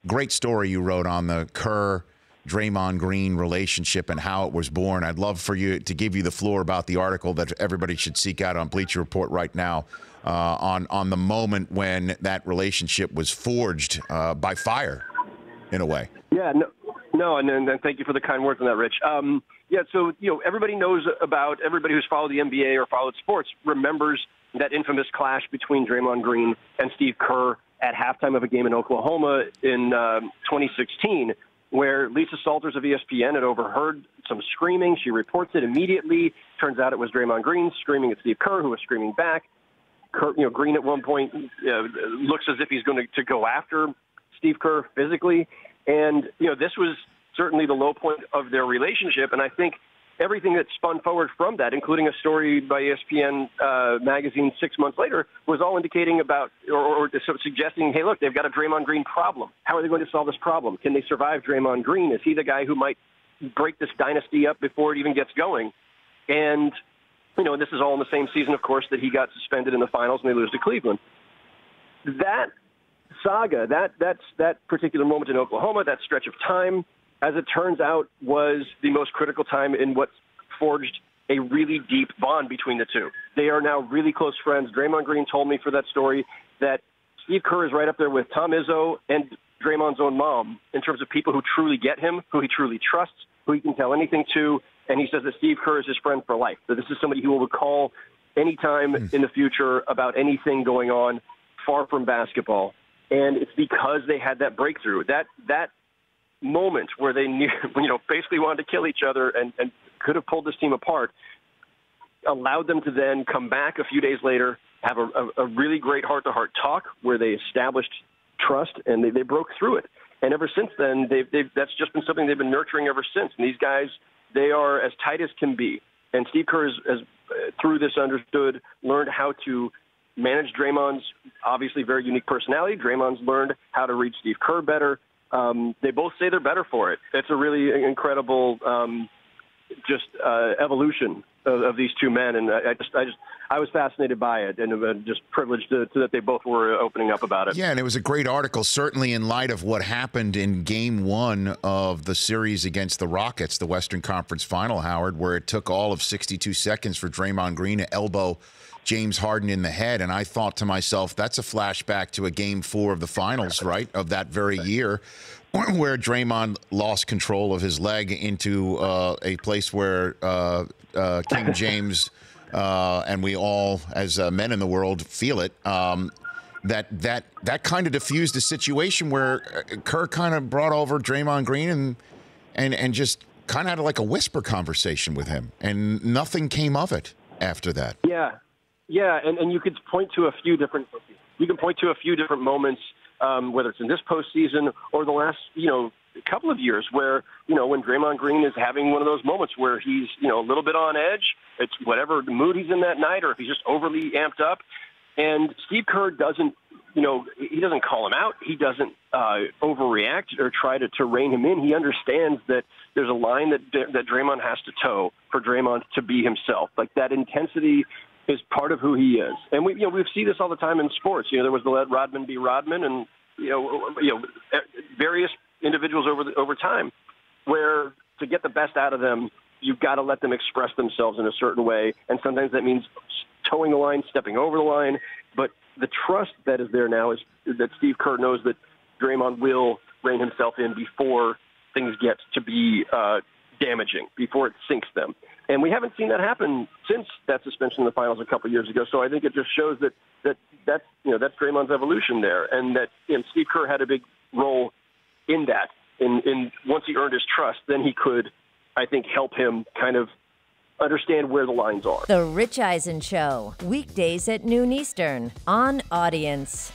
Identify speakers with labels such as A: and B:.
A: great story you wrote on the Kerr Draymond Green relationship and how it was born. I'd love for you to give you the floor about the article that everybody should seek out on Bleacher Report right now on the moment when that relationship was forged by fire, in a way.
B: Yeah, and thank you for the kind words on that, Rich. Yeah, so everybody knows about, everybody who's followed the NBA or followed sports remembers that infamous clash between Draymond Green and Steve Kerr at halftime of a game in Oklahoma in 2016. Where Lisa Salters of ESPN had overheard some screaming. She reports it immediately. Turns out it was Draymond Green screaming at Steve Kerr, who was screaming back. Green at one point looks as if he's going to go after Steve Kerr physically. And, this was certainly the low point of their relationship. And I think everything that spun forward from that, including a story by ESPN magazine 6 months later, was all indicating about or sort of suggesting, hey, look, they've got a Draymond Green problem. How are they going to solve this problem? Can they survive Draymond Green? Is he the guy who might break this dynasty up before it even gets going? And, this is all in the same season, of course, that he got suspended in the finals and they lose to Cleveland. That saga, that particular moment in Oklahoma, that stretch of time, as it turns out, was the most critical time in what forged a really deep bond between the two. They are now really close friends. Draymond Green told me for that story that Steve Kerr is right up there with Tom Izzo and Draymond's own mom in terms of people who truly get him, who he truly trusts, who he can tell anything to. And he says that Steve Kerr is his friend for life. That this is somebody he will call anytime in the future about anything going on far from basketball. And it's because they had that breakthrough. That moment where they knew, basically wanted to kill each other and could have pulled this team apart, allowed them to then come back a few days later, have a really great heart-to-heart talk where they established trust and they broke through it. And ever since then, that's just been something they've been nurturing ever since. And these guys, they are as tight as can be. And Steve Kerr has through this learned how to manage Draymond's obviously very unique personality. Draymond's learned how to read Steve Kerr better. They both say they're better for it. It's a really incredible evolution of these two men, and I was fascinated by it, and just privileged that they both were opening up about it.
A: Yeah, and it was a great article, certainly in light of what happened in Game 1 of the series against the Rockets, the Western Conference Final, Howard, where it took all of 62 seconds for Draymond Green to elbow James Harden in the head. And I thought to myself, that's a flashback to a Game 4 of the finals, right, of that very year, where Draymond lost control of his leg into a place where King James and we all, as men in the world, feel it. That kind of diffused a situation where Kerr kind of brought over Draymond Green and just kind of had like a whisper conversation with him, and nothing came of it after that.
B: Yeah, and you could point to a few different moments, whether it's in this postseason or the last, couple of years where, when Draymond Green is having one of those moments where he's, a little bit on edge, it's whatever the mood he's in that night, or if he's just overly amped up. And Steve Kerr doesn't, he doesn't call him out. He doesn't overreact or try to rein him in. He understands that there's a line that Draymond has to toe for Draymond to be himself. Like, that intensity is part of who he is. And we see this all the time in sports. There was the Let Rodman Be Rodman, and various individuals over time, where to get the best out of them, you've got to let them express themselves in a certain way. And sometimes that means towing the line, stepping over the line. But the trust that is there now is that Steve Kerr knows that Draymond will rein himself in before things get to be damaging, before it sinks them. And we haven't seen that happen since that suspension in the finals a couple of years ago. So I think it just shows that's Draymond's evolution there, and that Steve Kerr had a big role in that. In once he earned his trust, then he could, I think, help him kind of understand where the lines are.
C: The Rich Eisen Show, weekdays at noon Eastern on Audience.